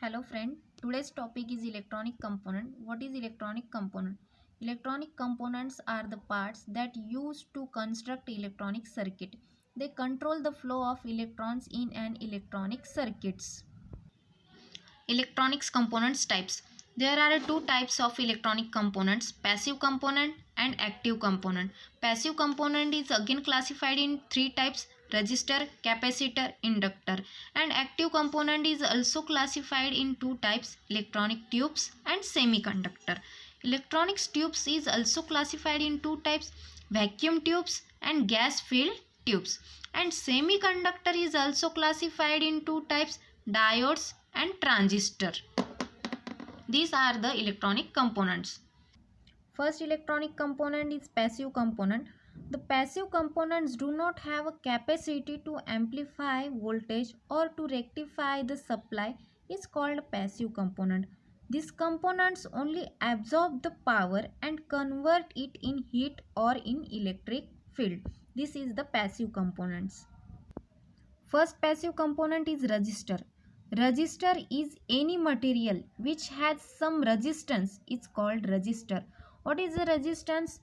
Hello friend, today's topic is electronic component. What is electronic component? Electronic components are the parts that used to construct electronic circuit. They control the flow of electrons in an electronic circuits. Electronics components types. There are two types of electronic components, passive component and active component. Passive component is again classified in three types, resistor, capacitor, inductor, and active component is also classified in two types, electronic tubes and semiconductor. Electronics tubes is also classified in two types, vacuum tubes and gas filled tubes, and semiconductor is also classified in two types, diodes and transistor. These are the electronic components. First electronic component is passive component. The passive components do not have a capacity to amplify voltage or to rectify the supply is called passive component. These components only absorb the power and convert it in heat or in electric field. This is the passive components. First passive component is resistor. Resistor is any material which has some resistance. It's called resistor. What is the resistance?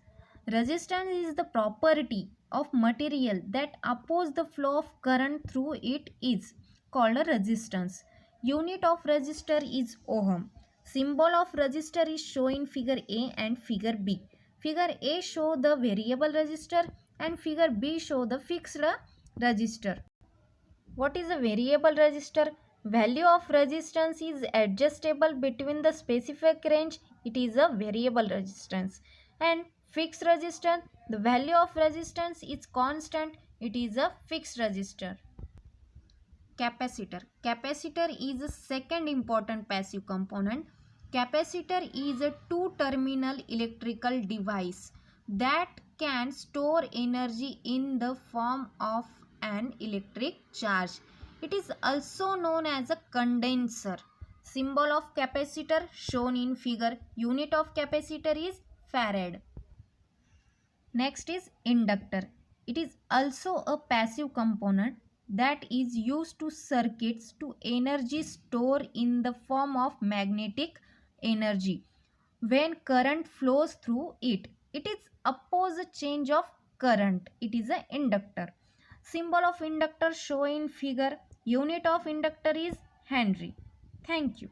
Resistance is the property of material that oppose the flow of current through it is called a resistance. Unit of resistor is ohm. Symbol of resistor is shown in figure A and figure B. Figure A show the variable resistor and figure B show the fixed resistor. What is a variable resistor? Value of resistance is adjustable between the specific range. It is a variable resistance. And fixed resistor, the value of resistance is constant. It is a fixed resistor. Capacitor. Capacitor is a second important passive component. Capacitor is a two-terminal electrical device that can store energy in the form of an electric charge. It is also known as a condenser. Symbol of capacitor shown in figure. Unit of capacitor is farad. Next is inductor. It is also a passive component that is used to circuits to energy store in the form of magnetic energy. When current flows through it, it is oppose a change of current. It is an inductor. Symbol of inductor shown in figure. Unit of inductor is Henry. Thank you.